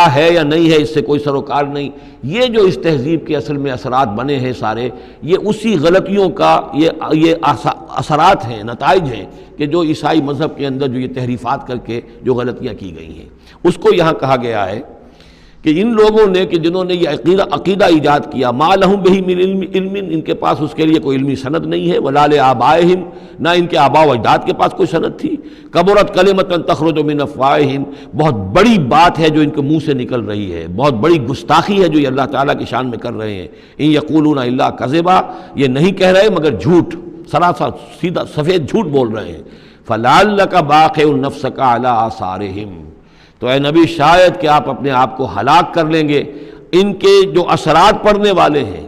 کیا ہے یا نہیں ہے اس سے کوئی سروکار نہیں. یہ جو اس تہذیب کے اصل میں اثرات بنے ہیں سارے، یہ اسی غلطیوں کا یہ اثرات ہیں، نتائج ہیں کہ جو عیسائی مذہب کے اندر جو یہ تحریفات کر کے جو غلطیاں کی گئی ہیں، اس کو یہاں کہا گیا ہے کہ ان لوگوں نے کہ جنہوں نے یہ عقیدہ ایجاد کیا، ما لہم بہ من علم، ان کے پاس اس کے لیے کوئی علمی سند نہیں ہے، ولا لآبائہم، نہ ان کے آباء و اجداد کے پاس کوئی سند تھی. کبرت کلمۃ تخرج من افواہہم، بہت بڑی بات ہے جو ان کے منہ سے نکل رہی ہے، بہت بڑی گستاخی ہے جو یہ اللہ تعالیٰ کی شان میں کر رہے ہیں. ان یقولون الا کذبا، یہ نہیں کہہ رہے مگر جھوٹ، سراسر سیدھا سفید جھوٹ بول رہے ہیں. فلعلک باخع نفسک علی آثارہم، تو اے نبی شاید کہ آپ اپنے آپ کو ہلاک کر لیں گے ان کے جو اثرات پڑنے والے ہیں،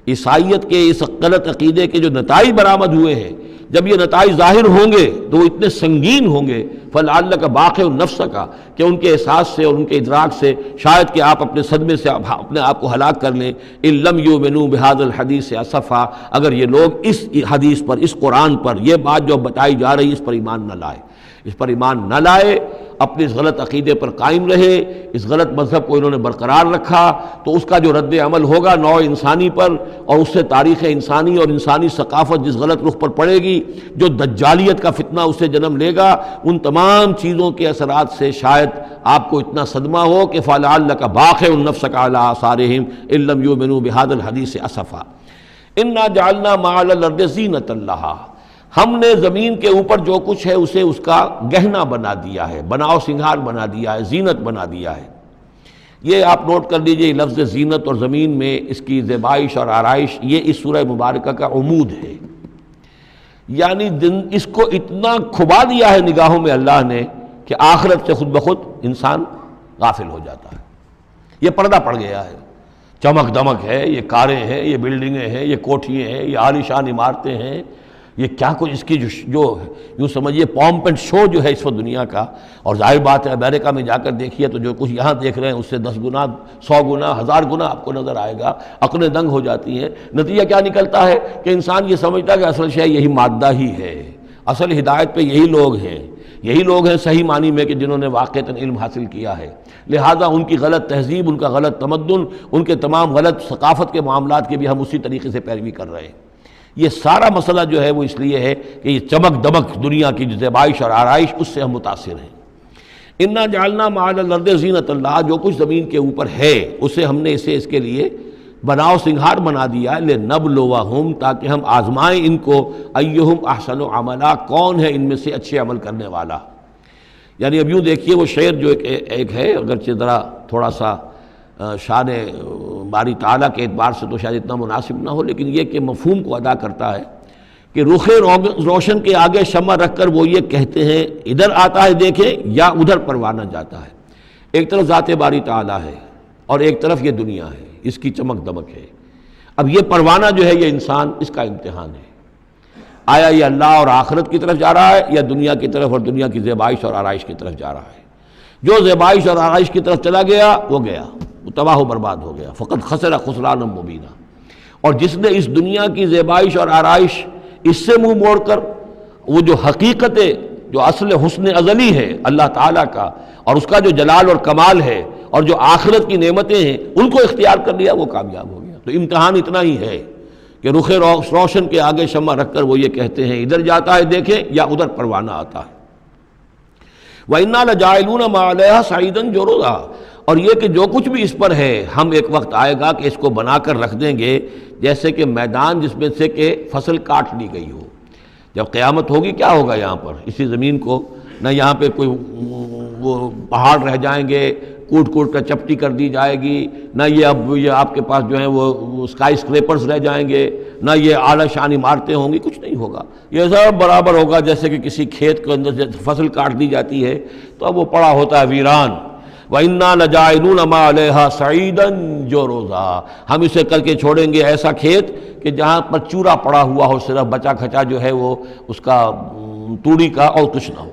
عیسائیت کے اس غلط عقیدے کے جو نتائج برآمد ہوئے ہیں. جب یہ نتائج ظاہر ہوں گے تو وہ اتنے سنگین ہوں گے، فلعلک باخع نفسک، کہ ان کے احساس سے اور ان کے ادراک سے شاید کہ آپ اپنے صدمے سے اپنے آپ کو ہلاک کر لیں. ان لم یؤمنوا بہذا الحدیث اسفا، اگر یہ لوگ اس حدیث پر، اس قرآن پر، یہ بات جو بتائی جا رہی اس پر ایمان نہ لائے، اس پر ایمان نہ لائے، اپنے اس غلط عقیدے پر قائم رہے، اس غلط مذہب کو انہوں نے برقرار رکھا، تو اس کا جو رد عمل ہوگا نوع انسانی پر، اور اس سے تاریخ انسانی اور انسانی ثقافت جس غلط رخ پر پڑے گی، جو دجالیت کا فتنہ اسے جنم لے گا، ان تمام چیزوں کے اثرات سے شاید آپ کو اتنا صدمہ ہو کہ فلعلک باخع نفسک علی آثارہم ان لم یؤمنوا بہذا الحدیث اسفا. انا جعلنا ما علی الارض زینۃ لہا، ہم نے زمین کے اوپر جو کچھ ہے اسے اس کا گہنا بنا دیا ہے، بناؤ سنگھار بنا دیا ہے، زینت بنا دیا ہے. یہ آپ نوٹ کر لیجئے، لفظ زینت اور زمین میں اس کی زیبائش اور آرائش، یہ اس سورہ مبارکہ کا عمود ہے. یعنی اس کو اتنا کھبا دیا ہے نگاہوں میں اللہ نے کہ آخرت سے خود بخود انسان غافل ہو جاتا ہے. یہ پردہ پڑ گیا ہے، چمک دمک ہے، یہ کاریں ہیں، یہ بلڈنگیں ہیں، یہ کوٹھیاں ہیں، یہ عالیشان عمارتیں ہیں، یہ کیا کچھ اس کی جو یوں سمجھیے پومپ اینڈ شو جو ہے اس وقت دنیا کا. اور ظاہر بات ہے امریکہ میں جا کر دیکھیے تو جو کچھ یہاں دیکھ رہے ہیں اس سے 10 گنا 100 گنا 1000 گنا آپ کو نظر آئے گا، عقلیں دنگ ہو جاتی ہیں. نتیجہ کیا نکلتا ہے کہ انسان یہ سمجھتا ہے کہ اصل شے یہی مادہ ہی ہے، اصل ہدایت پہ یہی لوگ ہیں، یہی لوگ ہیں صحیح معنی میں کہ جنہوں نے واقعتاً علم حاصل کیا ہے. لہٰذا ان کی غلط تہذیب، ان کا غلط تمدن، ان کے تمام غلط ثقافت کے معاملات کے بھی ہم اسی طریقے سے پیروی کر رہے ہیں. یہ سارا مسئلہ جو ہے وہ اس لیے ہے کہ یہ چمک دمک دنیا کی زیبائش اور آرائش اس سے ہم متاثر ہیں. انا جعلنا ما علی الارض زینۃ اللہ، جو کچھ زمین کے اوپر ہے اسے ہم نے اس کے لیے بناؤ سنگھار بنا دیا ہے. لنبلوہم، تاکہ ہم آزمائیں ان کو، ایہم احسن عملا، کون ہے ان میں سے اچھے عمل کرنے والا. یعنی اب یوں دیکھیے وہ شعر جو ایک ہے، اگرچہ ذرا تھوڑا سا شان باری تعالیٰ کے اعتبار سے تو شاید اتنا مناسب نہ ہو، لیکن یہ کہ مفہوم کو ادا کرتا ہے کہ رخ روشن کے آگے شمع رکھ کر وہ یہ کہتے ہیں ادھر آتا ہے دیکھیں یا ادھر پروانہ جاتا ہے. ایک طرف ذات باری تعالیٰ ہے اور ایک طرف یہ دنیا ہے، اس کی چمک دمک ہے. اب یہ پروانہ جو ہے یہ انسان، اس کا امتحان ہے. آیا یہ اللہ اور آخرت کی طرف جا رہا ہے یا دنیا کی طرف اور دنیا کی زیبائش اور آرائش کی طرف جا رہا ہے؟ جو زیبائش اور آرائش کی طرف چلا گیا وہ گیا، وہ تباہ و برباد ہو گیا. فقط خسر خسرانا مبینہ. اور جس نے اس دنیا کی زیبائش اور آرائش اس سے منہ موڑ کر وہ جو حقیقت جو اصل حسن ازلی ہے اللہ تعالیٰ کا اور اس کا جو جلال اور کمال ہے اور جو آخرت کی نعمتیں ہیں ان کو اختیار کر لیا، وہ کامیاب ہو گیا. تو امتحان اتنا ہی ہے کہ رخ روشن کے آگے شمع رکھ کر وہ یہ کہتے ہیں ادھر جاتا ہے دیکھیں یا ادھر پروانہ آتا ہے. وَإِنَّا لَجَاعِلُونَ مَا عَلَيْهَا صَعِيدًا جُرُزًا، اور یہ کہ جو کچھ بھی اس پر ہے ہم ایک وقت آئے گا کہ اس کو بنا کر رکھ دیں گے جیسے کہ میدان جس میں سے کہ فصل کاٹ لی گئی ہو. جب قیامت ہوگی کیا ہوگا یہاں پر اسی زمین کو؟ نہ یہاں پہ کوئی وہ پہاڑ رہ جائیں گے، کوٹ کوٹ کر چپٹی کر دی جائے گی، نہ یہ آپ کے پاس جو ہیں وہ اسکائی اسکریپرز رہ جائیں گے، نہ یہ اعلیٰ شان عمارتیں ہوں گی، کچھ نہیں ہوگا. یہ سب برابر ہوگا جیسے کہ کسی کھیت کے اندر سے فصل کاٹ دی جاتی ہے تو اب وہ پڑا ہوتا ہے ویران. وَإِنَّا لَجَاعِلُونَ مَا عَلَيْهَا صَعِيدًا جُرُزًا، ہم اسے کر کے چھوڑیں گے ایسا کھیت کہ جہاں پر چورا پڑا ہوا ہو، صرف بچا کھچا جو ہے وہ اس کا توڑی کا اور کچھ نہ ہو.